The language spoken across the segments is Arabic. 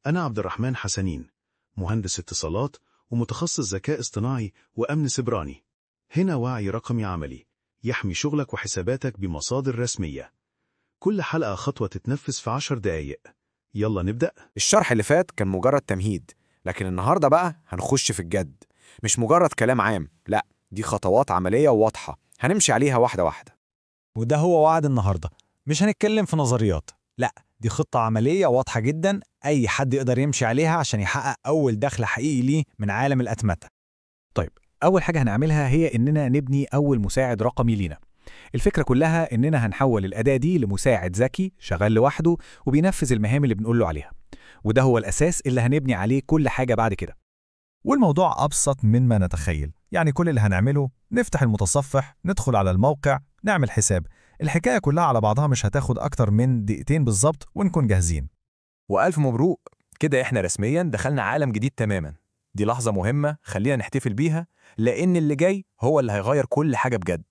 أنا عبد الرحمن حسنين، مهندس اتصالات ومتخصص ذكاء اصطناعي وأمن سيبراني. هنا وعي رقمي عملي يحمي شغلك وحساباتك بمصادر رسمية. كل حلقة خطوة تتنفذ في 10 دقايق. يلا نبدأ. الشرح اللي فات كان مجرد تمهيد، لكن النهاردة بقى هنخش في الجد. مش مجرد كلام عام، لا، دي خطوات عملية وواضحة هنمشي عليها واحدة واحدة. وده هو وعد النهاردة. مش هنتكلم في نظريات، لا، دي خطة عملية واضحة جدا أي حد يقدر يمشي عليها عشان يحقق أول دخل حقيقي ليه من عالم الأتمتة. طيب، أول حاجة هنعملها هي إننا نبني أول مساعد رقمي لينا. الفكرة كلها إننا هنحول الأداة دي لمساعد ذكي شغال لوحده وبينفذ المهام اللي بنقول له عليها، وده هو الأساس اللي هنبني عليه كل حاجة بعد كده. والموضوع أبسط مما نتخيل، يعني كل اللي هنعمله نفتح المتصفح، ندخل على الموقع، نعمل حساب. الحكاية كلها على بعضها مش هتاخد أكتر من دقيقتين بالظبط ونكون جاهزين. وألف مبروك، كده إحنا رسمياً دخلنا عالم جديد تماماً. دي لحظة مهمة خلينا نحتفل بيها، لأن اللي جاي هو اللي هيغير كل حاجة بجد.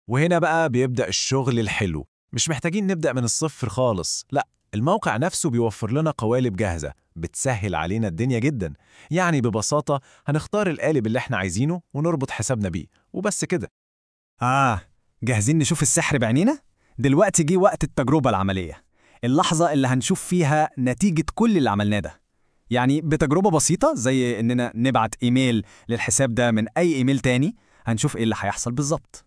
وهنا بقى بيبدأ الشغل الحلو. مش محتاجين نبدأ من الصفر خالص، لا، الموقع نفسه بيوفر لنا قوالب جاهزة بتسهل علينا الدنيا جدا. يعني ببساطة هنختار القالب اللي احنا عايزينه ونربط حسابنا بيه وبس كده. جاهزين نشوف السحر بعينينا؟ دلوقتي جه وقت التجربة العملية، اللحظة اللي هنشوف فيها نتيجة كل اللي عملناه ده. يعني بتجربة بسيطة زي إننا نبعت إيميل للحساب ده من أي إيميل تاني، هنشوف إيه اللي هيحصل بالظبط.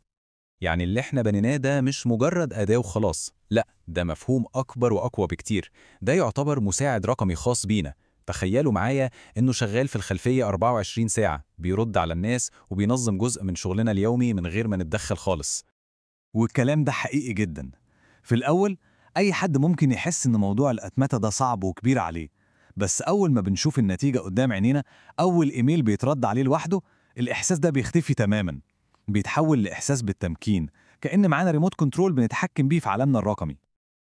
يعني اللي احنا بنيناه ده مش مجرد أداة وخلاص، لا، ده مفهوم أكبر وأقوى بكتير. ده يعتبر مساعد رقمي خاص بينا. تخيلوا معايا إنه شغال في الخلفية 24 ساعة، بيرد على الناس وبينظم جزء من شغلنا اليومي من غير ما نتدخل خالص. والكلام ده حقيقي جدا. في الأول أي حد ممكن يحس إن موضوع الأتمتة ده صعب وكبير عليه، بس أول ما بنشوف النتيجة قدام عينينا، أول إيميل بيترد عليه لوحده، الإحساس ده بيختفي تماما، بيتحول لإحساس بالتمكين، كأن معانا ريموت كنترول بنتحكم بيه في عالمنا الرقمي.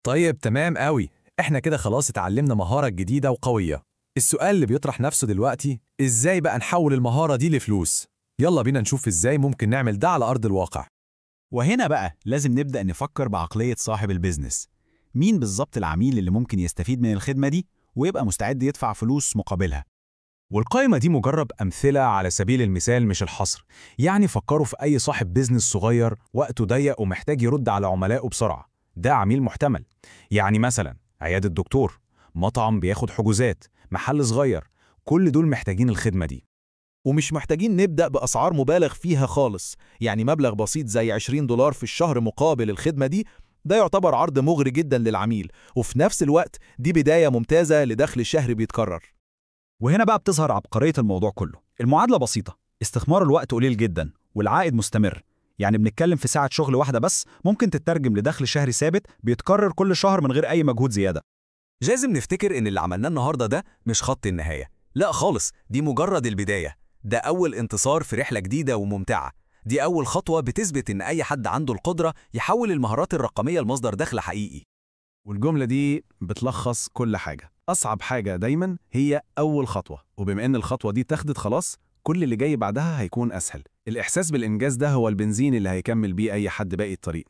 طيب تمام قوي، احنا كده خلاص اتعلمنا مهارة جديدة وقوية. السؤال اللي بيطرح نفسه دلوقتي، ازاي بقى نحول المهارة دي لفلوس؟ يلا بينا نشوف ازاي ممكن نعمل ده على أرض الواقع. وهنا بقى لازم نبدأ نفكر بعقلية صاحب البيزنس. مين بالظبط العميل اللي ممكن يستفيد من الخدمة دي ويبقى مستعد يدفع فلوس مقابلها؟ والقائمة دي مجرب أمثلة على سبيل المثال مش الحصر. يعني فكروا في أي صاحب بيزنس صغير وقته ضيق ومحتاج يرد على عملائه بسرعة، ده عميل محتمل. يعني مثلا عيادة دكتور، مطعم بياخد حجوزات، محل صغير، كل دول محتاجين الخدمة دي. ومش محتاجين نبدأ بأسعار مبالغ فيها خالص، يعني مبلغ بسيط زي $20 في الشهر مقابل الخدمة دي، ده يعتبر عرض مغري جدا للعميل، وفي نفس الوقت دي بداية ممتازة لدخل الشهر بيتكرر. وهنا بقى بتظهر عبقرية الموضوع كله. المعادلة بسيطة، استثمار الوقت قليل جدا والعائد مستمر. يعني بنتكلم في ساعة شغل واحدة بس ممكن تترجم لدخل شهري ثابت بيتكرر كل شهر من غير أي مجهود زيادة. لازم نفتكر إن اللي عملناه النهاردة ده مش خط النهاية، لا خالص، دي مجرد البداية. ده أول انتصار في رحلة جديدة وممتعة. دي أول خطوة بتثبت إن أي حد عنده القدرة يحول المهارات الرقمية لمصدر دخل حقيقي. والجملة دي بتلخص كل حاجة. أصعب حاجة دايما هي أول خطوة، وبما إن الخطوة دي اتخذت خلاص، كل اللي جاي بعدها هيكون أسهل. الإحساس بالإنجاز ده هو البنزين اللي هيكمل بيه أي حد باقي الطريق.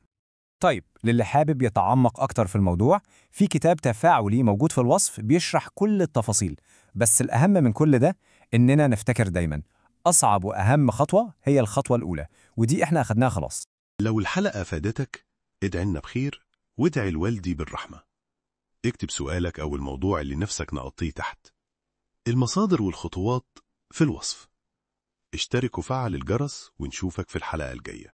طيب، للي حابب يتعمق أكتر في الموضوع، في كتاب تفاعلي موجود في الوصف بيشرح كل التفاصيل. بس الأهم من كل ده إننا نفتكر دايما أصعب وأهم خطوة هي الخطوة الأولى، ودي إحنا أخدناها خلاص. لو الحلقة فادتك ادعي لنا بخير وادعي لوالدي بالرحمة. اكتب سؤالك أو الموضوع اللي نفسك نغطيه تحت. المصادر والخطوات في الوصف. اشترك وفعل الجرس ونشوفك في الحلقة الجاية.